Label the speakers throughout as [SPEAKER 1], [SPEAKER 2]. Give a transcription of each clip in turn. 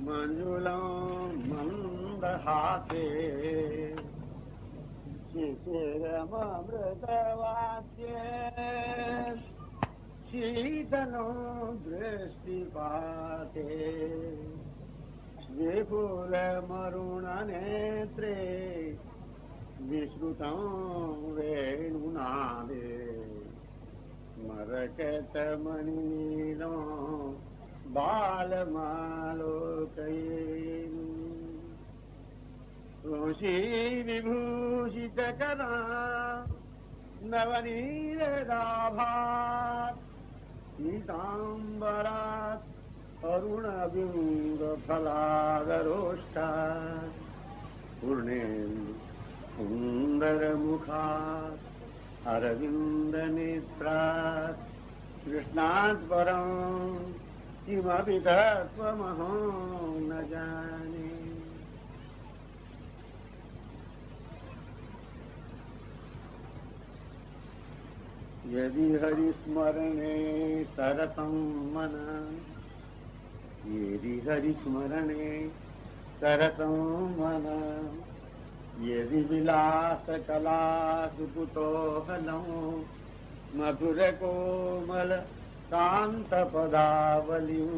[SPEAKER 1] मंजुलं मंदहासे शिशिरमृतवाक्ये शीतनो दृष्टिपाते विपुलमरुणनेत्रे विश्रुतं वेणुनादे मरकतमणिनीलो बालमालोकयेन् ऋषि विभूषितकरा नवनीरदाभात् पीताम्बरात् अरुणबिम्बफलादरोष्टात् पूर्णेन्दु सुन्दरमुखात् अरविन्दनेत्रात् कृष्णात् परं किमपि तत्त्वमहं न जाने। यदि हरिस्मरणे तरतं मन, यदि हरिस्मरणे तरतं मन, यदि विलासकलासु कुतूहलं मधुरकोमल कान्तपदावलिं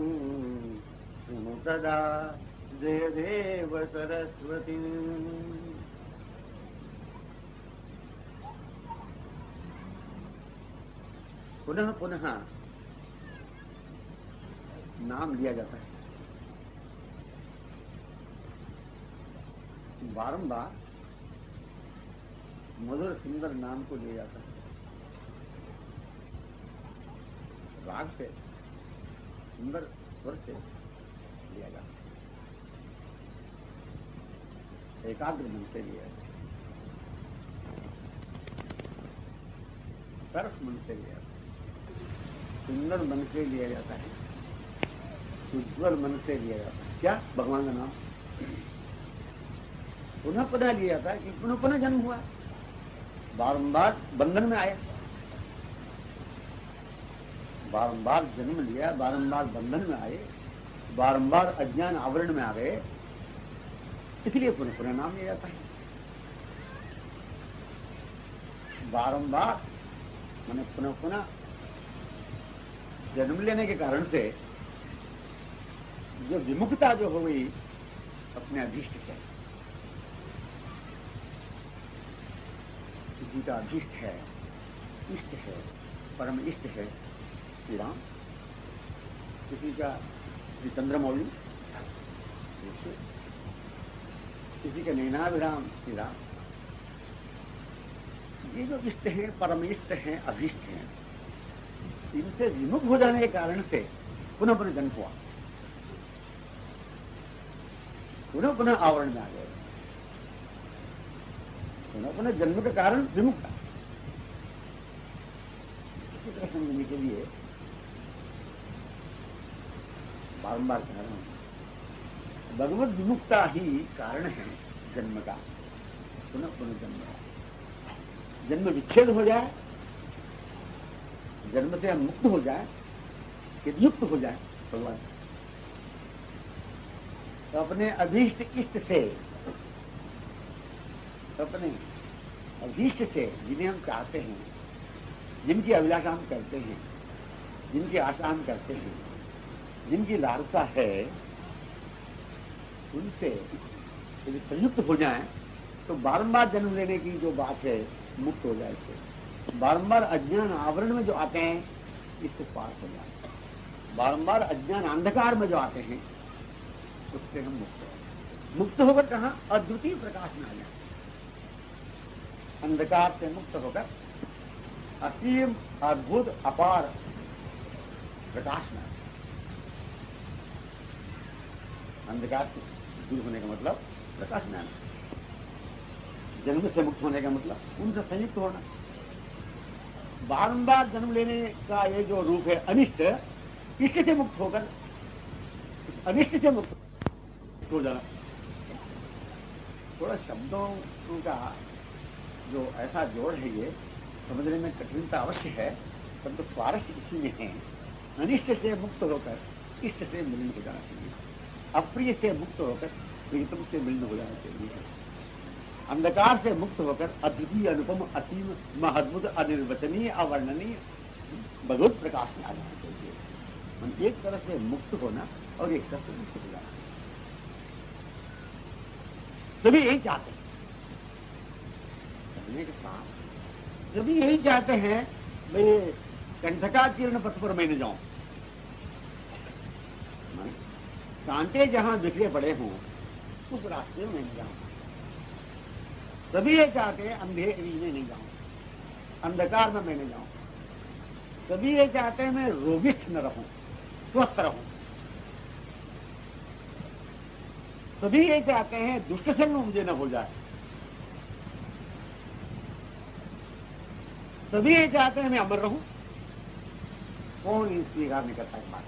[SPEAKER 1] शृणु तदा जयदेव सरस्वतीम्। पुनः पुनः नाम लिया जाता है, बारंबार मधुर सुंदर नाम को लिया जाता है। राग से, सुंदर स्वर से लिया जाता है, एकाग्र मन से लिया जाता है, सरस मन से लिया जाता है, सुंदर मन से लिया जाता है, उज्ज्वल मन से लिया जाता है। क्या? भगवान का नाम पुनः पुनः लिया जाता है कि पुनः पुनः जन्म हुआ, बारंबार बंधन में आया, बारंबार जन्म लिया, बारंबार बंधन में आए, बारंबार अज्ञान आवरण में आ गए, इसलिए पुनः पुनः नाम लिया जाता है। बारंबार मैंने पुनः पुनः जन्म लेने के कारण से जो विमुखता जो हो गई अपने अधीष्ट से, किसी का अधीष्ट है, इष्ट है, परम इष्ट है श्री राम, किसी का श्री चंद्रमौली, किसी का नैनाभिराम श्री राम, ये जो इष्ट हैं, परम इष्ट हैं, अभीष्ट हैं, इनसे विमुख हो जाने के कारण से पुनः पुनः जन्म हुआ, पुनः पुनः आवरण में आ गए, पुनः पुनः जन्म का कारण विमुखता। इसी तरह समझने के लिए बारंबार कह रहा हूं, भगवत विमुखता ही कारण है जन्म का, पुनः पुनः जन्म का। जन्म विच्छेद हो जाए, जन्म से हम मुक्त हो जाए, युक्त हो जाए भगवान, तो अपने अभीष्ट इष्ट से, अपने अभीष्ट से जिन्हें हम चाहते हैं, जिनकी अभिलाषा हम करते हैं, जिनकी आशा हम करते हैं, जिनकी लालसा है, उनसे यदि संयुक्त हो जाए तो बारंबार जन्म लेने की जो बात है मुक्त हो जाए, इससे बारंबार अज्ञान आवरण में जो आते हैं इससे पार हो जाए, बारंबार अज्ञान अंधकार में जो आते हैं उससे हम मुक्त हो, मुक्त होकर कहां? अद्वितीय प्रकाश में आ जाए, अंधकार से मुक्त होकर असीम अद्भुत अपार प्रकाश में। अंधकार से दूर होने का मतलब प्रकाश में आना, जन्म से मुक्त होने का मतलब उनसे संयुक्त होना। बारंबार जन्म लेने का ये जो रूप है अनिष्ट, इष्ट से मुक्त होकर इस अनिष्ट से मुक्त हो जाना। थोड़ा शब्दों का जो ऐसा जोड़ है ये समझने में कठिनता अवश्य है, परंतु स्वारस्य इसी में है, अनिष्ट से मुक्त होकर इष्ट से मिलन हो जाना चाहिए। अप्रिय से मुक्त होकर प्रीतम से मिलन हो जाना चाहिए, अंधकार से मुक्त होकर अद्वितीय अनुपम अतीम महद्भुत अनिर्वचनीय अवर्णनीय भगवत प्रकाश में आ जाना चाहिए। एक तरह से मुक्त होना और एक तरह से मुक्त हो जाना, सभी यही चाहते हैं। करने के साथ सभी यही चाहते हैं, भाई कंठका किरण पथ पर मैं न जाऊं, कांटे जहां बिखरे पड़े हों उस रास्ते में मैं नहीं जाऊं। सभी ये चाहते हैं अंधेरे में नहीं जाऊं, अंधकार में मैं नहीं जाऊं। सभी ये चाहते हैं मैं रोगिष्ठ न रहूं, स्वस्थ रहूं। सभी ये चाहते हैं दुष्ट संग मुझे न हो जाए। सभी ये चाहते हैं मैं अमर रहूं। कौन इस स्वीकार नहीं करता है बात?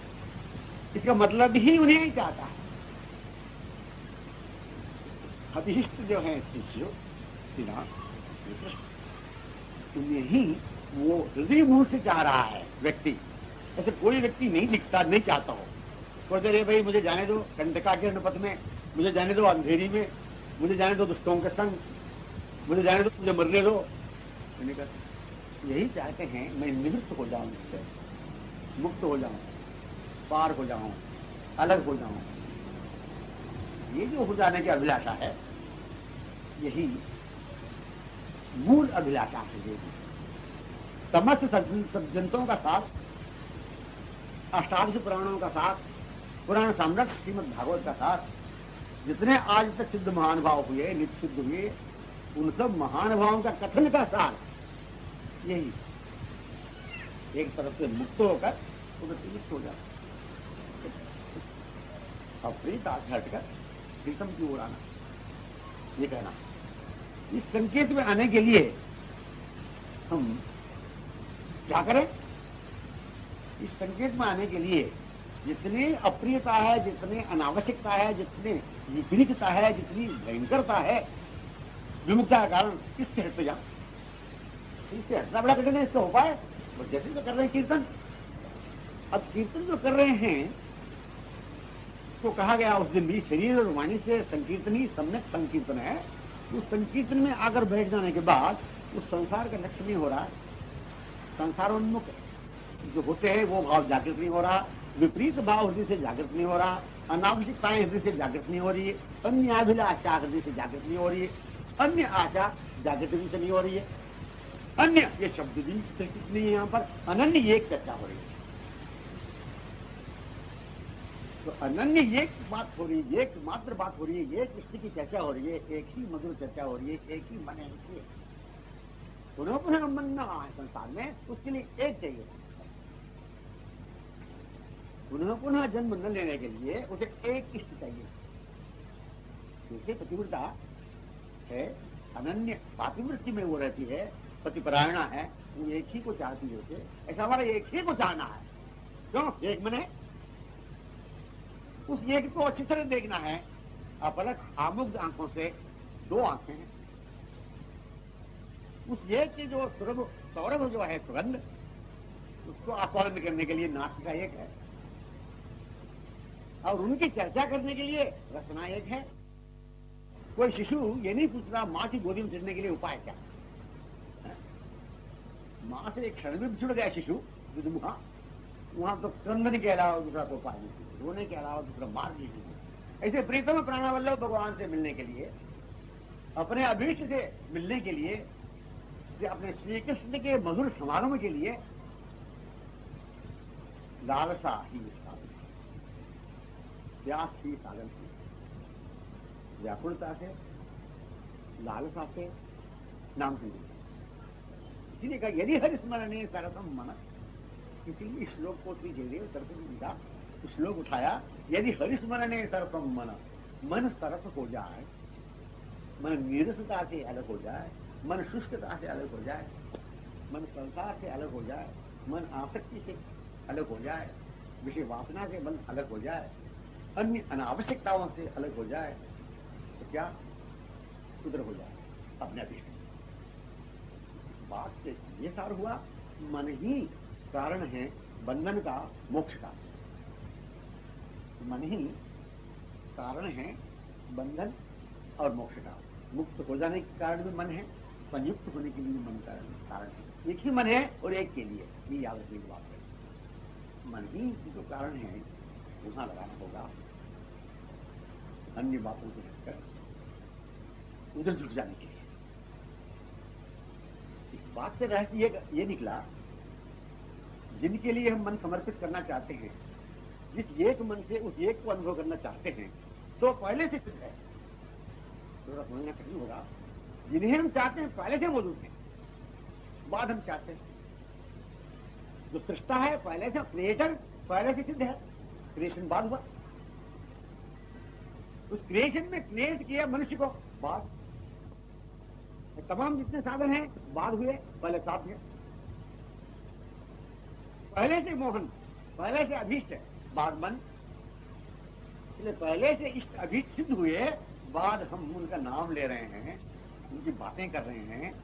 [SPEAKER 1] इसका मतलब ही उन्हें ही चाहता है। अभिष्ट जो है शिष्य श्री कृष्ण, उन्हें ही वो हृदय मूल से चाह रहा है व्यक्ति। ऐसे कोई व्यक्ति नहीं दिखता, नहीं चाहता हो। कहते रे भाई मुझे जाने दो कंटका के पथ में, मुझे जाने दो अंधेरी में, मुझे जाने दो दुष्टों के संग, मुझे जाने दो, मुझे मरने दो। यही चाहते हैं मैं निवृत्त हो जाऊं, इससे मुक्त हो जाऊं, पार हो जाऊं, अलग हो जाऊं। ये जो हो जाने की अभिलाषा है, यही मूल अभिलाषा है। ये समस्त सज्जनों का साथ, अष्टादश पुराणों का साथ, पुराण सम्राट श्रीमद् भागवत का साथ, जितने आज तक सिद्ध महानुभाव हुए, नित्य सिद्ध हुए, उन सब महानुभावों का कथन का सार यही, एक तरफ से मुक्त होकर उधर से मुक्त हो जाए, अप्रीत आगे हटकर प्रीतम की ओर आना, ये कहना। इस संकेत में आने के लिए हम क्या करें? इस संकेत में आने के लिए जितनी अप्रियता है, जितनी अनावश्यकता है, जितनी विपरीतता है, जितनी भयंकरता है विमुक्ता का कारण, इससे हटते जा। इससे हटना बड़ा कठिन है, इसका उपाय बस जैसे तो कर रहे हैं कीर्तन। अब कीर्तन जो कर रहे हैं, इसको कहा गया उस दिन भी शरीर और वाणी से संकीर्तन ही सम्यक संकीर्तन है। उस संकीर्तन में आकर बैठ जाने के बाद उस संसार का लक्ष्य नहीं हो रहा, संसारोन्मुख जो होते हैं वो भाव जागृत नहीं हो रहा, विपरीत भाव हृदय से जागृत नहीं हो रहा, अनावश्यकताएं हृदय से जागृत नहीं हो रही है, अन्य अभिलाषा हृदय से जागृत नहीं हो रही है, अन्य आशा जागृत से नहीं हो रही है, अन्य ये शब्द भी चर्चित नहीं है। यहाँ पर अनन्य एक चर्चा हो रही है। तो अनन्य एक बात हो रही है, एक मात्र बात हो रही है, एक इष्ट की चर्चा हो रही है, एक ही मधुर चर्चा हो रही है, एक ही मन है। पुनः पुनः मन न आए संसार में, उसके लिए एक चाहिए। पुनः पुनः जन्म न लेने के लिए उसे एक इष्ट चाहिए। जैसे पतिव्रता है, अनन्य पातिवृत्ति में वो रहती है, पतिपरायणा है, वो एक ही को चाहती है उसे। ऐसा हमारा एक ही को चाहना है। क्यों? एक मन है, उस एक को अच्छी तरह देखना है। अपलक आमुग्ध आंखों से, दो आंखें हैं, उस एक की जो सौरभ जो है सुगंध, उसको आस्वादन करने के लिए नासिका एक है, और उनकी चर्चा करने के लिए रचना एक है। कोई शिशु ये नहीं पूछ रहा मां की गोदी में चढ़ने के लिए उपाय क्या है। मां से एक क्षण में बिछुड़ गया शिशु दुधमुखा, वहां तो क्रंदन के अलावा दूसरा कोई उपाय नहीं, रोने के अलावा दूसरा मार्ग ही नहीं। ऐसे प्रीतम प्राणवल्लभ भगवान से मिलने के लिए, अपने अभीष्ट से मिलने के लिए, अपने श्री कृष्ण के मधुर समागम के लिए लालसा ही साधन, प्यास ही साधन है। व्याकुलता से, लालसा से नाम संकीर्तन। इसीलिए कहा यदि हरि स्मरणे सरसम मन, इसीलिए श्लोक को श्री जयदेव सरस्वती जी का श्लोक उठाया। यदि हरि स्मरणे सरसम मन, मन सरस हो जाए, मन नीरसता से अलग हो जाए, मन शुष्कता से अलग हो जाए, मन संसार से अलग हो जाए, मन आसक्ति से अलग हो जाए, विषय वासना से मन अलग हो जाए, अन्य अनावश्यकताओं से अलग हो जाए, तो क्या उधर हो जाए अपने अभिष्ट। इस बात से ये सार हुआ, मन ही कारण है बंधन का, मोक्ष का। मन ही कारण है बंधन और मोक्ष का। मुक्त हो जाने के कारण भी मन है, संयुक्त होने के लिए भी मन कारण है। एक ही मन है और एक के लिए, ये याद रखने की बात है। मन ही जो कारण है वहां लगाना होगा, अन्य बातों से हटकर उधर जुट जाने के लिए। इस बात से रहस्य ये निकला, जिनके लिए हम मन समर्पित करना चाहते हैं, जिस एक मन से उस एक को अनुभव करना चाहते हैं, तो पहले से सिद्ध है। थोड़ा समझना कठिन होगा। जिन्हें हम चाहते हैं पहले से मौजूद है, बाद हम चाहते हैं। जो सृष्टा है पहले से, क्रिएटर पहले से सिद्ध है, क्रिएशन बाद हुआ। उस क्रिएशन में क्रिएट किया मनुष्य को बाद। तमाम जितने साधन हैं बाद हुए, पहले साथ है। पहले से मोहन, पहले से अभीष्ट है, बाद मन। इसलिए पहले से इष्ट अभीष्ट सिद्ध हुए, बाद हम उनका नाम ले रहे हैं, उनकी बातें कर रहे हैं।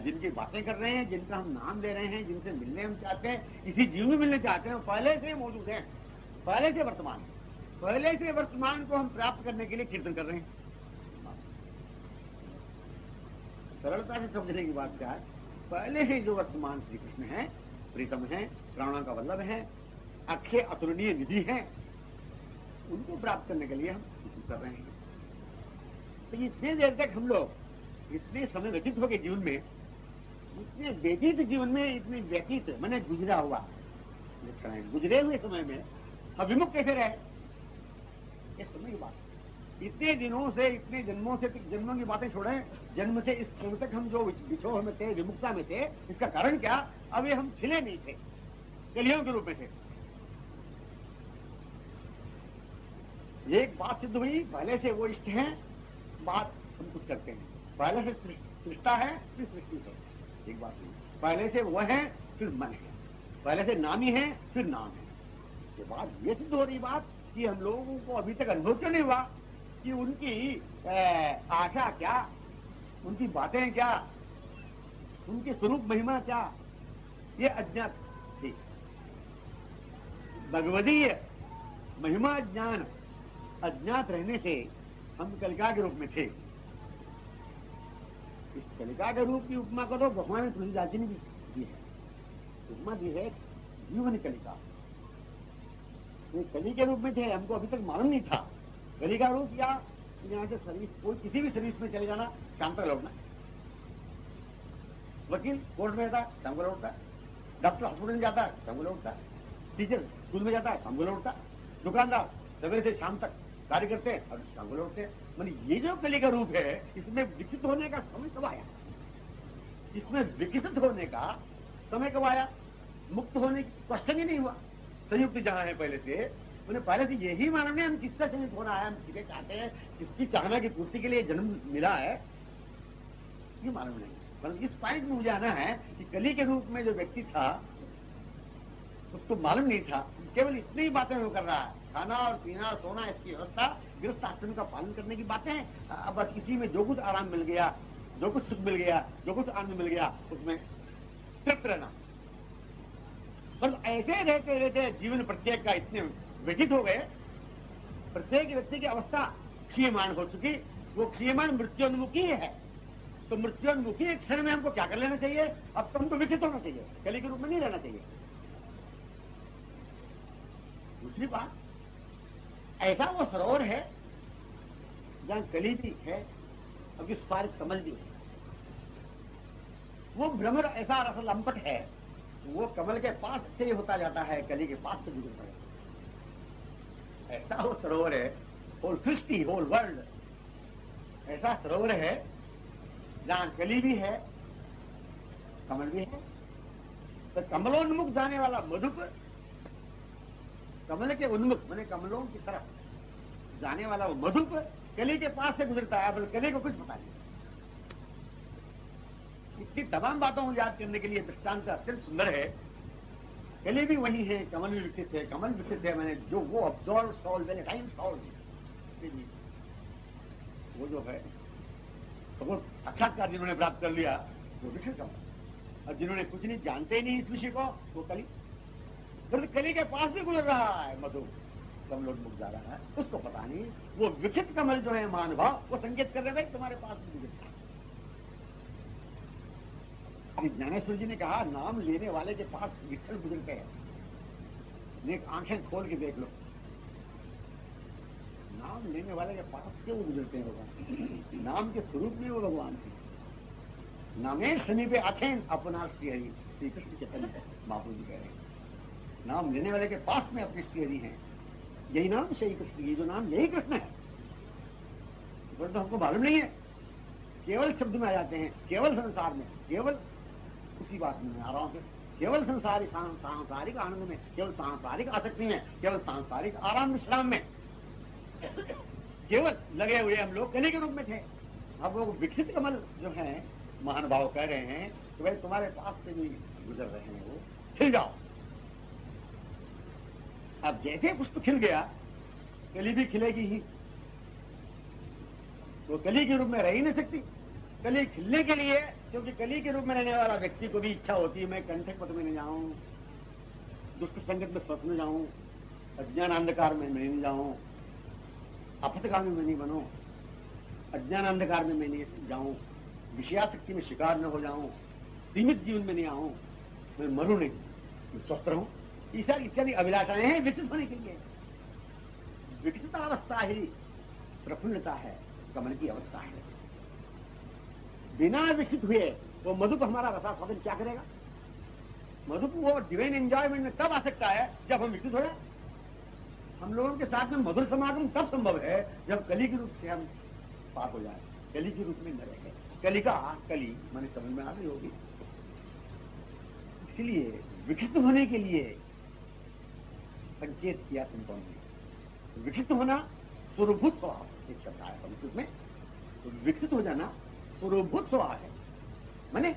[SPEAKER 1] जिनकी बातें कर रहे हैं, जिनका हम नाम ले रहे हैं, जिनसे मिलने हम चाहते हैं, इसी जीव में मिलने चाहते हैं, पहले से मौजूद हैं, पहले से वर्तमान। पहले से वर्तमान को हम प्राप्त करने के लिए कीर्तन कर रहे हैं। सरलता से समझने की बात क्या है, पहले से जो वर्तमान श्री कृष्ण है, प्रीतम है, प्राणों का वल्लभ है, अक्षय अतुलनीय निधि है, उनको प्राप्त करने के लिए हम कीर्तन कर रहे हैं। तो इतने देर तक हम लोग इतने समय व्यतीत हो गए जीवन में, इतने व्यतीत जीवन में, इतने व्यतीत मैंने गुजरा हुआ, गुजरे हुए समय में हम विमुख कैसे रहे, ये समय की बात। इतने दिनों से, इतने जन्मों से, जन्मों की बातें छोड़े, जन्म से इस क्षण तक हम जो विछोह में थे, विमुक्ता में थे, इसका कारण क्या? अभी हम खिले नहीं थे, कलियों के रूप में थे। एक बात सिद्ध हुई, पहले से वो इष्ट हैं, बात हम कुछ करते हैं। पहले से सृष्टा है, फिर सृष्टि है, एक बात हुई। पहले से वह है, फिर मन है। पहले से नामी है, फिर नाम है। इसके बाद ये सिद्ध हो रही बात कि हम लोगों को अभी तक अनुभव क्यों नहीं हुआ कि उनकी आशा क्या, उनकी बातें क्या, उनके स्वरूप महिमा क्या, ये अज्ञात थी। भगवदीय महिमा ज्ञान अज्ञात रहने से हम कलिका के रूप में थे। इस कलिका के रूप की उपमा को तो भगवान ने तुलसीदास जी ने भी दी है। उपमा दी है जीवन कलिका। ये कली के रूप में थे, हमको अभी तक मालूम नहीं था। कली का रूप या यहाँ से सर्विस, कोई किसी भी सर्विस में चले जाना, शाम तक लौटना। वकील कोर्ट में जाता, शाम को लौटता। डॉक्टर हॉस्पिटल में जाता, शाम को लौटता। टीचर स्कूल में जाता, शाम को लौटता। दुकानदार सवेरे से शाम तक कार्य करते हैं और शाम को लौटते हैं। माने ये जो कली का रूप है, इसमें विकसित होने का समय कब आया? इसमें विकसित होने का समय कब आया? मुक्त होने की क्वेश्चन ही नहीं हुआ। संयुक्त जहां है पहले से, उन्हें पहले से यही मालूम है हम किसका संयुक्त होना है, हम किसे चाहते हैं, किसकी चाहना की पूर्ति के लिए जन्म मिला है, ये मालूम नहीं। परंतु इस पॉइंट में मुझे आना है कि कली के रूप में जो व्यक्ति था उसको मालूम नहीं था, केवल इतनी ही बातें वो कर रहा है, खाना और पीना और सोना, इसकी व्यवस्था, गृहस्थ आश्रम का पालन करने की बातें। बस इसी में जो कुछ आराम मिल गया, जो कुछ सुख मिल गया, जो कुछ आनंद मिल गया, उसमें तृप्त रहना। पर ऐसे रहते रहते जीवन प्रत्येक का इतने व्यतीत हो गए, प्रत्येक व्यक्ति की अवस्था क्षीयमान हो चुकी। वो क्षीयमान मृत्योन्मुखी है। तो मृत्योन्मुखी एक क्षण में हमको क्या कर लेना चाहिए? अब तो हमको विकसित होना चाहिए, कली के रूप में नहीं रहना चाहिए। दूसरी बात, ऐसा वो सरोवर है जहां कली भी है और जिस पार कमल भी है। वो भ्रमर ऐसा रस लंपट है, वो कमल के पास से होता जाता है, कली के पास से गुजरता है। ऐसा वो सरोवर है, होल सृष्टि, होल वर्ल्ड ऐसा सरोवर है जहां कली भी है, कमल भी है। तो कमलोन्मुख जाने वाला मधुप, कमल के उन्मुख माने कमलों की तरफ जाने वाला वो मधुप कली के पास से गुजरता है, बल्कि कली को कुछ पता नहीं। इतनी तमाम बातों को याद करने के लिए दृष्टांत अत्यंत सुंदर है। कली भी वही है, कमल भी विकसित है। कमल विकसित है मैंने जो वो ऑब्जॉर्व सॉल्व टाइम सॉल्व, वो जो है तो वो साक्षात्कार जिन्होंने प्राप्त कर लिया वो विकसित कमल, और जिन्होंने कुछ नहीं, जानते ही नहीं इस विषय को, वो कली। फिर कली के पास भी गुजर रहा है मधु, कमलोन्मुख जा रहा है, उसको पता नहीं। वो विकसित कमल जो है महानुभाव, वो संकेत कर रहे भाई तुम्हारे पास गुजरता है। ज्ञानेश्वर जी ने कहा नाम लेने वाले के पास विठल गुजरते हैं। नेक आंखें खोल के देख लो, नाम लेने वाले के पास क्यों गुजरते हैं भगवान? नाम के स्वरूप में वो भगवान थे। नामे समीपे अथेन अपना श्रीहरि, श्री कृष्ण चैतन्य महाप्रभु जी कह रहे हैं, नाम लेने वाले के पास में अपने श्रीहरि हैं। यही नाम श्री कृष्ण, ये जो नाम यही कृष्ण है। तो हमको मालूम नहीं है, केवल शब्द में आ जाते हैं, केवल संसार में, केवल उसी बात में आ रहा हूं, केवल सांसारिक आनंद में, केवल सांसारिक आसक्ति में, केवल सांसारिक आराम विश्राम में केवल लगे हुए हम लोग कली के रूप में थे। अब लोग विकसित कमल जो है महानुभाव कह रहे हैं कि भाई तुम्हारे पास से भी गुजर रहे हैं, वो खिल जाओ। अब जैसे पुष्प खिल गया, कली भी खिलेगी ही, तो कली के रूप में रह ही नहीं सकती। कली खिलने के लिए, क्योंकि कली के रूप में रहने वाला व्यक्ति को भी इच्छा होती है मैं कंठक पथ में नहीं जाऊं, दुष्ट संगत में फंस न जाऊं, अज्ञान अंधकार में मैं नहीं जाऊं, अपथगामी में नहीं बनूं, अज्ञान अंधकार में मैं नहीं जाऊं, विषयासक्ति में शिकार न हो जाऊं, सीमित जीवन में नहीं आऊं, मैं मरूं नहीं, मैं स्वस्थ रहूं। ईसा इत्यादि अभिलाषाएं हैं विकसित होने के लिए। विकसित अवस्था ही प्रफुल्लता है, कमल की अवस्था है। बिना विकसित हुए वो मधुप हमारा रसास्वादन क्या करेगा? मधुप वो डिवाइन एंजॉयमेंट में तब आ सकता है जब हम विकसित हो जाए। हम लोगों के साथ में मधुर समागम तब संभव है जब कली के रूप से हम पार हो जाए, कली के रूप में न रहे। कली माने समझ में आ रही होगी। इसलिए विकसित होने के लिए संकेत किया संतों ने। विकसित होना स्वरूभूत स्वभाव, एक शब्द आया संस्कृत में, तो विकसित हो जाना स्वरूभूत स्वभाव है। माने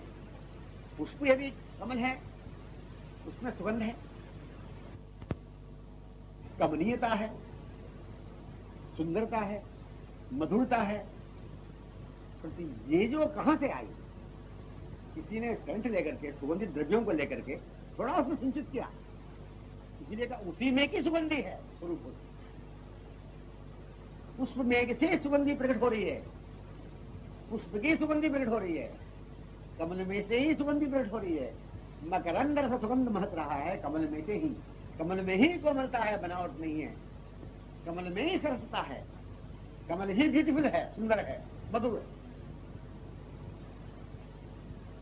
[SPEAKER 1] पुष्प यदि कमल है, उसमें सुगंध है, कमनीयता है, सुंदरता है, मधुरता है, परंतु ये जो कहां से आई? किसी ने सेंट लेकर के, सुगंधित द्रव्यों को लेकर के थोड़ा उसमें सिंचित किया, इसीलिए कहा उसी में की सुगंधी है स्वरूप। पुष्प में से सुगंधी प्रकट हो रही है, पुष्प की सुगंधी प्रकट हो रही है, कमल में से ही सुगंधी प्रकट हो रही है। मकरंद रस सुगंध महक रहा है कमल में से ही, कमल में ही कोमलता है, बनावट नहीं है। कमल में ही सरसता है, कमल ही ब्यूटीफुल है, सुंदर है, मधुर है,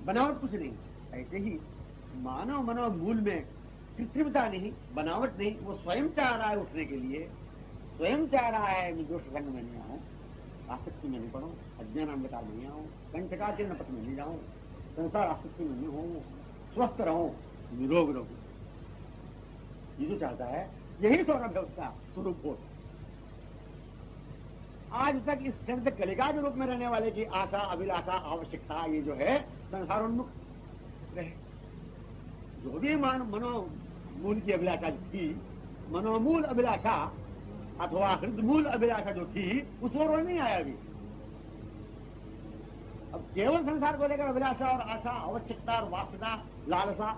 [SPEAKER 1] बनावट कुछ नहीं। ऐसे ही मानव मनोमूल में कृत्रिमता नहीं, बनावट नहीं, वो स्वयं चाह रहा है उठने के लिए, स्वयं चाह रहा है मैं दोष रंग में नहीं आऊं, आसक्ति में नहीं पढ़ूं, अज्ञान अंधकार में नहीं आऊं, कंटका के नपथ में नहीं जाऊं, संसार आसक्ति में नहीं हूं, स्वस्थ रहूं, निरोग रहूं। ये जो चाहता है यही सौरभ है उसका स्वरूप हो। आज तक इस क्षण तक कलिका के रूप में रहने वाले की आशा, अभिलाषा, आवश्यकता, ये जो है संसारोन्मुख रहे। जो भी मनोमूल की अभिलाषा थी, मनोमूल अभिलाषा अथवा हृदमूल अभिलाषा जो थी, उस ओर नहीं आया अभी। अब केवल संसार को लेकर अभिलाषा और आशा, आवश्यकता और वासना, लालसा,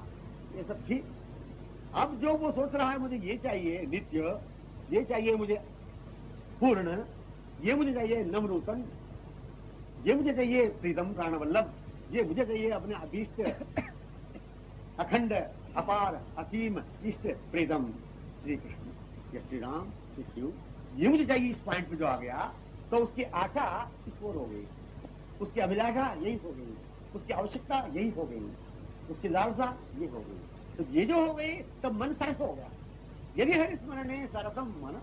[SPEAKER 1] ये सब थी। अब जो वो सोच रहा है मुझे ये चाहिए नित्य, ये चाहिए मुझे पूर्ण, ये मुझे चाहिए नम्रनूतन, ये मुझे चाहिए प्रीतम प्राणवल्लभ, ये मुझे चाहिए अपने अभीष्ट अखंड अपार असीम इष्ट प्रीतम श्री कृष्ण या श्री राम श्री शिव, ये मुझे चाहिए। इस पॉइंट पे जो आ गया तो उसकी आशा इस ओर हो गई, उसकी अभिलाषा यही हो गई, उसकी आवश्यकता यही हो गई, उसकी लालसा ये हो गई। तो ये जो हो गई तब मन सरस हो गया। यदि हरि स्मरणे सरसम मन,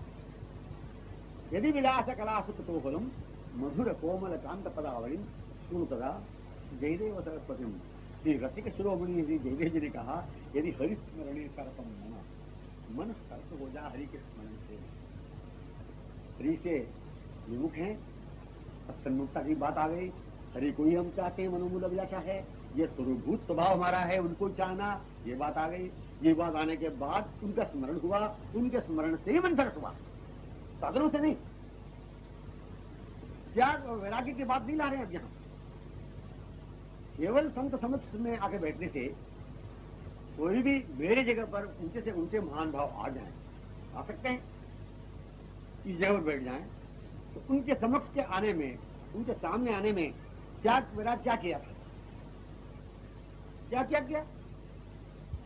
[SPEAKER 1] यदि विलास कला सुखतो फलम, मधुर कोमल कांत पदावलिम सुन कदा जयदेव सरस्वती। श्री रसिक शिरोमणि श्री जयदेव जी ने कहा यदि हरि स्मरणे सरसम मन, मन सरस हो जा हरि के स्मरण से। हरि से विमुख है, अब सन्मुखता की बात आ गई। हरि को ही हम चाहते हैं, मनोमूल अभिलाषा है, ये स्वरूपभूत स्वभाव हमारा है, उनको चाहना, ये बात आ गई। ये बात आने के बाद उनका स्मरण हुआ, उनके स्मरण से ही मन सरस हुआ, साधनों से नहीं। त्याग और वैराग्य की बात नहीं ला रहे हैं अब यहां। केवल संत समक्ष में आके बैठने से कोई भी मेरी जगह पर ऊंचे से ऊंचे महान भाव आ जाए, आ सकते हैं, इस जगह पर बैठ जाएं, तो उनके समक्ष के आने में, उनके सामने आने में क्या वैराग्य क्या किया था? क्या क्या किया?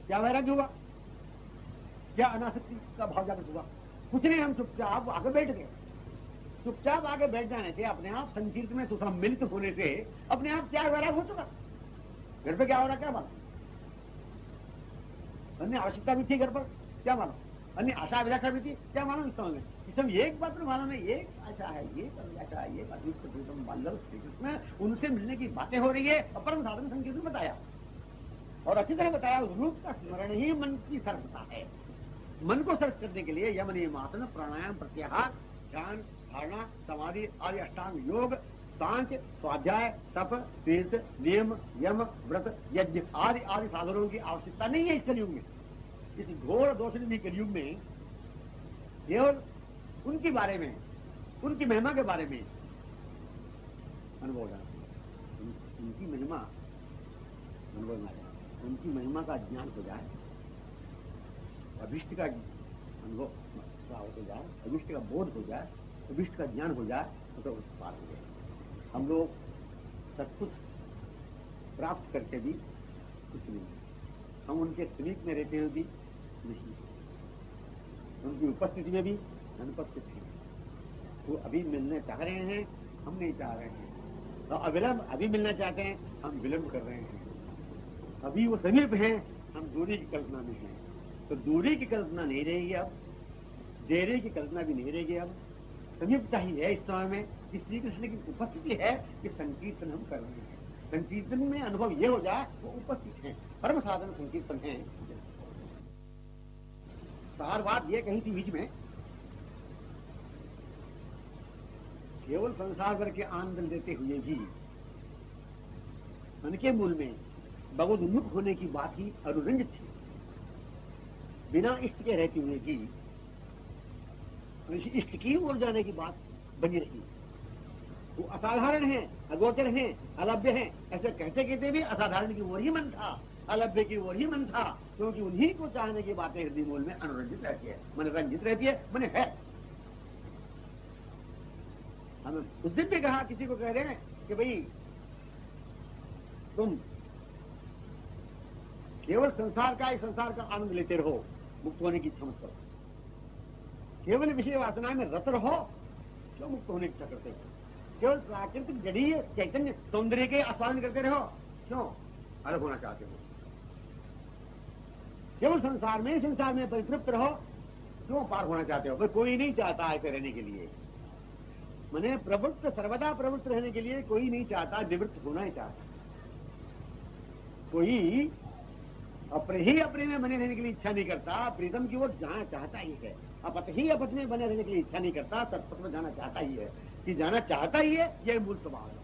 [SPEAKER 1] क्या वैराग्य हुआ? क्या अनासक्ति का भाव जागृत हुआ? कुछ नहीं, हम चुपचाप आगे बैठ गए। चुपचाप आगे बैठ जाने से, अपने आप संकीर्तन में सुसम्मिलित होने से अपने आप क्या वैराग हो चुका। घर पे क्या हो रहा क्या मालूम? अन्य आवश्यकता भी थी घर पर, क्या मालूम? अन्य आशा अभिलाषा भी थी, क्या मालूम? इस समय इस समय एक बात मालूम है, एक आशा है, ये अभिलाषा है, ये बाल्लभ श्री कृष्ण, उनसे मिलने की बातें हो रही है। परम साधन संकीर्तन बताया और अच्छी तरह बताया। उस रूप का स्मरण ही मन की सरसता है। मन को सरस करने के लिए यम नियम आसन, प्राणायाम, प्रत्याहार, ध्यान, धारणा, समाधि आदि अष्टांग योग, सांख्य, स्वाध्याय, तप, तीर्थ, नियम, यम, व्रत, यज्ञ आदि आदि साधनों की आवश्यकता नहीं है इस कलयुग में। इस घोर दोषनिधि कलयुग में केवल उनके बारे में, उनकी महिमा के बारे में अनुभव हो जाए, उनकी महिमा अनुभव में आ जाए, उनकी महिमा का ज्ञान हो जाए, अभिष्ट का अनुभव प्राप्त हो जाए, अभिष्ट का बोध हो जाए, अभिष्ट का ज्ञान हो जाए, तो उस पार हो जाए। हम लोग सब कुछ प्राप्त करके भी कुछ नहीं, हम उनके समीप में रहते हुए भी नहीं, उनकी उपस्थिति में भी अनुपस्थित हैं। वो अभी मिलने चाह रहे हैं, हम नहीं चाह रहे हैं, तो अविलंब अभी मिलना चाहते हैं, हम विलंब कर रहे हैं। अभी वो समीप हैं, हम दूरी की कल्पना में हैं। तो दूरी की कल्पना नहीं रहेगी अब, देरी की कल्पना भी नहीं रहेगी अब, समीपता ही है इस समय में कि श्री कृष्ण की उपस्थिति है कि संकीर्तन हम कर रहे हैं। संकीर्तन में अनुभव ये हो जाए वो उपस्थित है, परम साधन संकीर्तन है। सार बात ये कही थी बीच में, केवल संसार भर के आनंद लेते हुए भी मन के मूल में भगवद उन्मुख होने की बात ही अनुरंजित थी। बिना इष्ट के रहते हुए भी इष्ट की ओर जाने की बात बनी रही। वो असाधारण है, अगोचर है, अलभ्य है, ऐसे कहते कहते भी असाधारण की ओर ही मन था, अलभ्य की ओर ही मन था, क्योंकि उन्हीं को चाहने की बातें हृदय मूल में अनुरंजित रहती है, मन रंजित रहती है, मन है। हम उस दिन भी कहा, किसी को कह रहे हैं कि भाई तुम केवल संसार का आनंद लेते रहो, मुक्त होने की इच्छा मत करो, केवल विषय वासना में रत रहो, क्यों मुक्त होने की इच्छा करते हो? केवल प्राकृतिक जड़ीय चैतन्य सौंदर्य के आस्वादन करते रहो, क्यों अलग होना चाहते हो? केवल संसार में परितृप्त रहो, क्यों पार होना चाहते हो? भाई कोई नहीं चाहता ऐसे रहने के लिए, मैंने प्रवृत्त, सर्वदा प्रवृत्त रहने के लिए कोई नहीं चाहता, निवृत्त होना ही चाहता। कोई अपने में बने रहने के लिए इच्छा नहीं करता, प्रीतम की ओर जाना चाहता ही है। अपत में बने रहने के लिए इच्छा नहीं करता, तत्पथ में जाना चाहता ही है। कि जाना चाहता ही है, यह मूल स्वभाव है।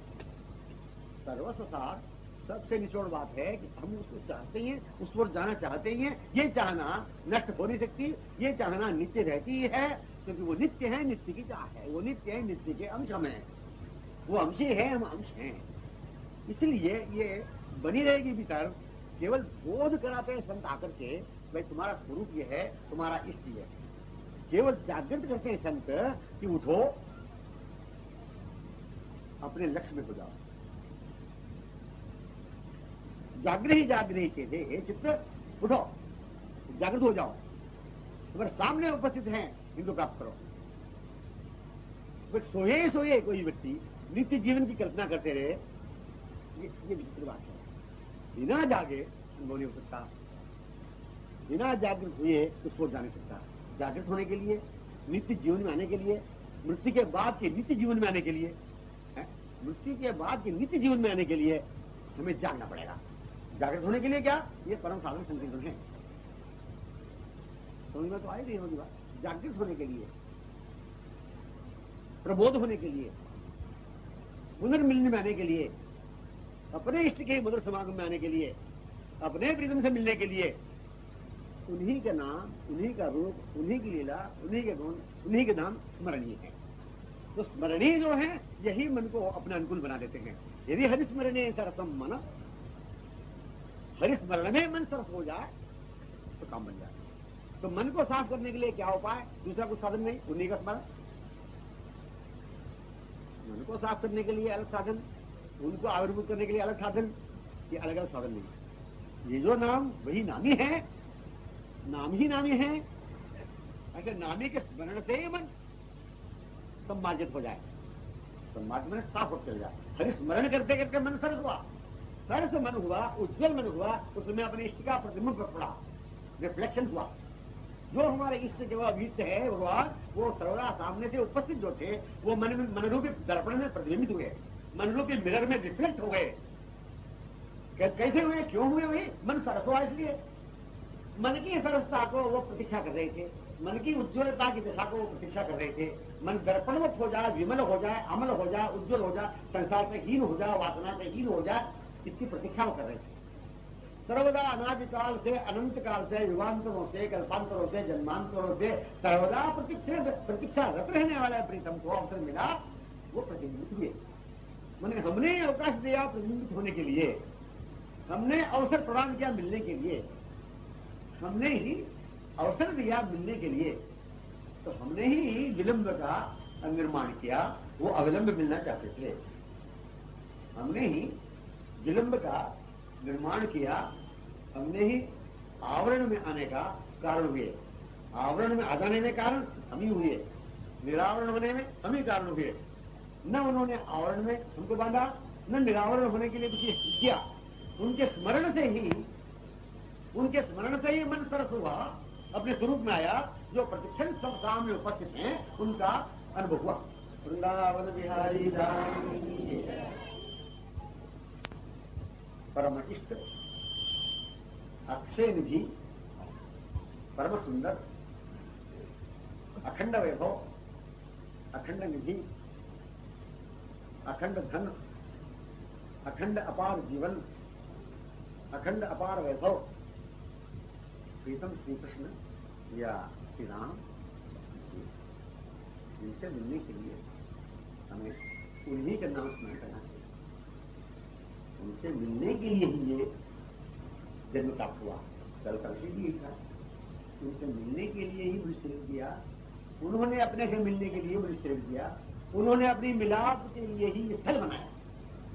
[SPEAKER 1] सर्वस्व सार सबसे निचोड़ बात है कि हम उसको चाहते हैं, उस ओर जाना चाहते ही हैं। ये चाहना नष्ट हो नहीं सकती, ये चाहना नित्य रहती है, क्योंकि वो नित्य है, नित्य की चाह है, वो नित्य है, नित्य के अंश हम हैं, वो अंशी है, हम अंश हैं। इसलिए ये बनी रहेगी भीतर। केवल बोध कराते हैं संत आकर के, भाई तुम्हारा स्वरूप ये है, तुम्हारा इष्ट ये है। केवल जागृत करते हैं संत कि उठो, अपने लक्ष्य में हो जाओ। जागृही के थे चित्त, उठो, जागृत हो जाओ, तुम्हारे सामने उपस्थित हैं, इनको प्राप्त करो। बस सोए कोई व्यक्ति नित्य जीवन की कल्पना करते रहे, ये विचित्र बात है। बिना जागे अनुभव नहीं हो सकता, बिना जागृत हुए उसको जा नहीं सकता। जागृत होने के लिए, नित्य जीवन में आने के लिए, मृत्यु के बाद के नित्य जीवन में आने के लिए, मृत्यु के बाद के नित्य जीवन में आने के लिए हमें जागना पड़ेगा। जागृत होने के लिए क्या? ये परम साधन संकीर्तन है। समझ में तो आई नहीं होगी बात। जागृत होने के लिए, प्रबोध होने के लिए, पुनर्मिलन में आने के लिए, अपने इष्ट के मधुर समागम में आने के लिए, अपने प्रीतम से मिलने के लिए, उन्हीं का नाम, उन्हीं का रूप, उन्हीं की लीला, उन्हीं के गुण, उन्हीं के नाम स्मरणीय है। तो स्मरणीय जो है यही मन को अपना अनुकूल बना देते हैं। यदि हरिस्मरणीय सरसम मन, हरिस्मरण में मन सरस हो जाए तो काम बन जाए। तो मन को साफ करने के लिए क्या उपाय? दूसरा कुछ साधन नहीं, उन्हीं का स्मरण। मन को साफ करने के लिए अलग साधन, उनको आविर्भूत करने के लिए अलग साधन, ये अलग अलग साधन नहीं। ये जो नाम वही नामी है, नाम ही नामी है। ऐसे नामी के स्मरण से ही मन सम्मार्जित हो जाए, सम्मार्जित मन साफ होते चल जाए। हरि स्मरण करते करते मन सरस हुआ, सरस मन हुआ, उज्जवल मन हुआ, उसमें अपने इष्ट का प्रतिबिंब पड़ा, रिफ्लेक्शन हुआ। जो हमारे इष्ट के वो अभिष्ट है भगवान, वो सर्वदा सामने से उपस्थित जो थे, वो मन रूपी दर्पण में प्रतिबिंबित हुए, मन रूपी मिरर में रिफ्लेक्ट हो गए। कैसे हुए, क्यों हुए? वही मन सरस हुआ इसलिए। मन की सरसता को वो प्रतीक्षा कर रहे थे, मन की उज्ज्वलता की दिशा को वो प्रतीक्षा कर रहे थे। मन दर्पणवत हो जाए, विमल हो जाए, अमल हो जाए, उज्ज्वल हो जाए, संसार से हीन हो जाए, वासना से हीन हो जाए, इसकी प्रतीक्षा वो कर रहे थे। सर्वदा अनादिकाल से, अनंत काल से, युगांतरों से, कल्पांतरों से, जन्मांतरों से सर्वदा प्रतीक्षारत रहने वाला प्रीतम को अवसर मिला, वो प्रतिबिंबित हुए। मैंने हमने अवकाश दिया प्रतिबिंबित होने के लिए, हमने अवसर प्रदान किया मिलने के लिए, हमने ही अवसर दिया मिलने के लिए, तो हमने ही विलंब का निर्माण किया। वो अविलंब मिलना चाहते थे, हमने ही विलंब का निर्माण किया, हमने ही आवरण में आने का कारण हुए। आवरण में आ जाने में कारण हम ही हुए, निरावरण होने में हम ही कारण हुए। न उन्होंने आवरण में हमको बांधा, न निरावरण होने के लिए कुछ किया। उनके स्मरण से ही मन सरस हुआ, अपने स्वरूप में आया। जो प्रतिक्षण सब सामने उपस्थित हैं, उनका अनुभव हुआ। वृंदावन बिहारी राम परम इष्ट, अक्षय निधि, परम सुंदर, अखंड वैभव, अखंड निधि, अखंड धन, अखंड अपार जीवन, अखंड अपार वैभव प्रीतम श्री कृष्ण या श्री राम जी, इनसे मिलने के लिए हमें उन्हीं का नाम स्मरण करना चाहिए। उनसे मिलने के लिए ही ये जन्म प्राप्त हुआ। कल कलशी भी था, उनसे मिलने के लिए ही मुझे शरीर दिया। उन्होंने अपने से मिलने के लिए मुझे शरीर दिया। उन्होंने अपनी मिलाप के लिए ही स्थल बनाया,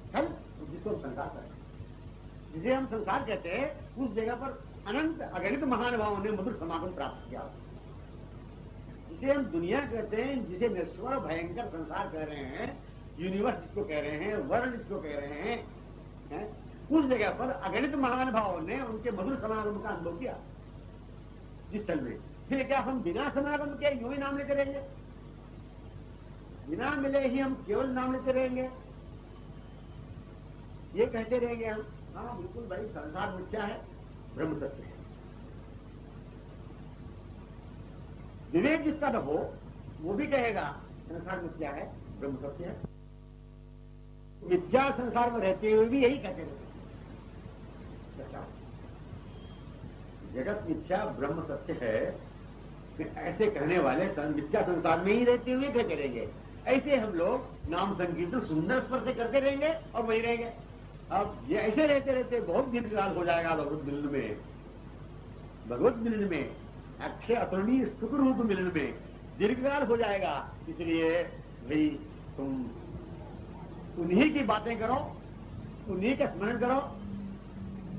[SPEAKER 1] स्थल जिसको हम संसार कहते हैं, जिसे हम संसार कहते हैं। उस जगह पर अनंत अगणित महानुभावों ने मधुर समागम प्राप्त किया, जिसे हम दुनिया कहते हैं, जिसे नश्वर भयंकर संसार कह रहे हैं, यूनिवर्स जिसको कह रहे हैं, वर्ल्ड जिसको कह रहे हैं, उस जगह पर अगणित महानुभावों ने उनके मधुर समागम का अनुभव किया जिस स्थल में। फिर क्या हम बिना समागम के यूं ही नाम लेते रहेंगे? बिना मिले ही हम केवल नाम लेते रहेंगे, ये कहते रहेंगे हम, हाँ बिल्कुल भाई संसार मिथ्या है, ब्रह्म सत्य है। विवेक जिसका न हो वो भी कहेगा संसार मिथ्या है, ब्रह्म सत्य है। मिथ्या संसार में रहते हुए भी यही कहते रहते, जगत मिथ्या ब्रह्म सत्य है। फिर ऐसे कहने वाले मिथ्या संसार में ही रहते हुए कहते रहेंगे। ऐसे हम लोग नाम संकीर्तन सुंदर स्पर्श से करते रहेंगे और वही रहेंगे। अब ये ऐसे रहते रहते बहुत दीर्घकाल हो जाएगा भगवत मिलन में, भगवत मिलन में, अक्षय अतुलनीय सुख रूप मिलन में दीर्घकाल हो जाएगा। इसलिए भाई तुम उन्हीं की बातें करो, उन्हीं का स्मरण करो,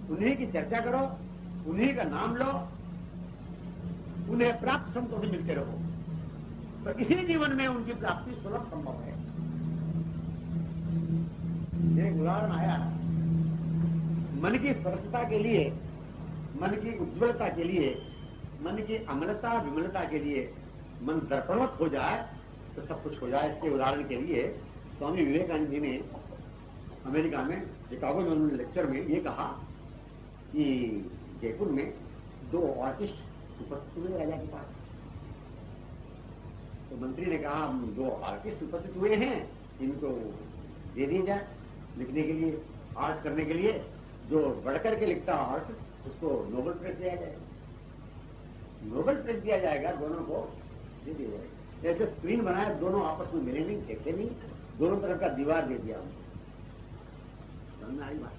[SPEAKER 1] उन्हीं की चर्चा करो, उन्हीं का नाम लो, उन्हें प्राप्त संतों से मिलते रहो, तो इसी जीवन में उनकी प्राप्ति सुलभ संभव है। एक उदाहरण आया, मन की सरसता के लिए, मन की उज्ज्वलता के लिए, मन की अमलता विमलता के लिए मन दर्पणवत हो जाए तो सब कुछ हो जाए। इसके उदाहरण के लिए स्वामी विवेकानंद जी ने अमेरिका में शिकागो में उन्होंने लेक्चर में ये कहा कि जयपुर में 2 आर्टिस्ट उपस्थित हुए राजा के पास। तो मंत्री ने कहा हम 2 आर्टिस्ट उपस्थित हुए हैं, इनको दे दिया जाए लिखने के लिए, आर्ट करने के लिए। जो बढ़कर के लिखता आर्ट उसको नोबेल प्राइज दिया जाएगा, नोबेल प्राइज दिया जाएगा, दोनों को दे दिया जाएगा। ऐसे स्क्रीन बनाया, दोनों आपस में मिले नहीं, देखे नहीं, दोनों तरफ का दीवार दे दिया उनको, समझ में आई बात?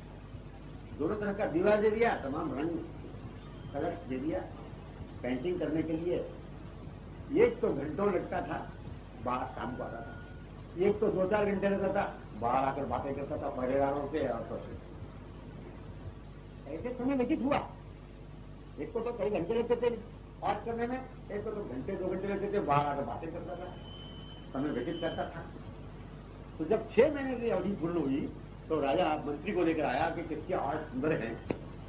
[SPEAKER 1] दोनों तरफ का दीवार दे दिया, तमाम रंग कलर्स दे दिया पेंटिंग करने के लिए। एक तो घंटों लगता था, बाहर शाम को आता था, एक तो 2-4 घंटे रहता था, बाहर आकर बातें करता था परिवारों से और तो ऐसे समय व्यतीत हुआ। एक को तो कई घंटे लगते थे बात करने में, एक को तो घंटे 2 घंटे लगते थे, बाहर आकर बातें करता था, समय व्यतीत करता था। तो जब 6 महीने की अवधि पूर्ण हुई तो राजा मंत्री को लेकर आया कि किसके आर्ट सुंदर हैं,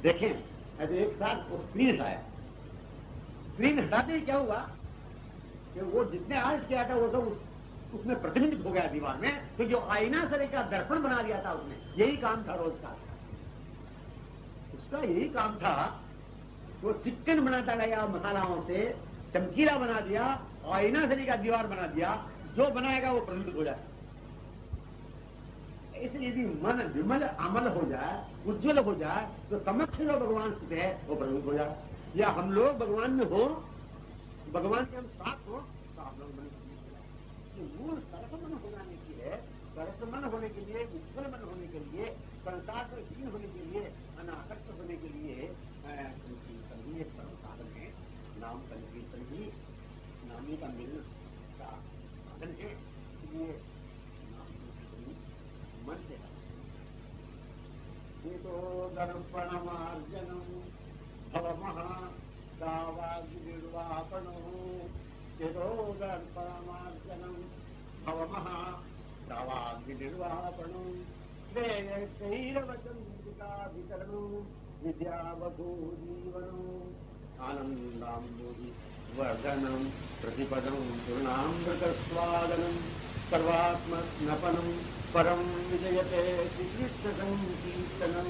[SPEAKER 1] देखें। ऐसे एक साथ वो स्क्रीन हटाया। स्क्रीन हटाते ही क्या हुआ कि वो जितने आर्ट किया था वो सब उसमें प्रतिबिंबित हो गया दीवार में, तो जो आईना सरे का दर्पण बना दिया था उसने। यही काम था रोज का, उसका यही काम था। वो चिकन बनाता गया मसालाओं से, चमकीला बना दिया, आईना सरी का दीवार बना दिया, जो बनाएगा वो प्रतिबिंबित हो जाए। इसलिए यदि मन विमल अमल हो जाए, उज्जवल हो जाए, तो समक्ष जो भगवान स्थित है वो प्रभुत्व हो जाए। या हम लोग भगवान में हो, भगवान के हम साथ हो, तो आप लोग मन मूल सर्वमन होने की है। सर्वमन होने के लिए, उज्जवल मन होने के लिए, संसार से हीन होने के लिए, अनासक्त होने के लिए संकीर्तन ही एक परम साधन है। नाम संकीर्तन ही नामी का मिलन का साधन है। इसलिए मन से तो दर्पणमार्जनम भवमहावाग्निर्वापणो चेतो दर्पणमार्जनम भवमहावाग्निर्वापणो श्रेयैरवचंद्रिकाभितरणो विद्यावधूजीवनो आनन्दाम्बोधि वर्धनम प्रतिपदम पूर्णामृतस्वादनम सर्वात्मस्नपनम परम विजयते श्रीकृष्ण संकीर्तनम।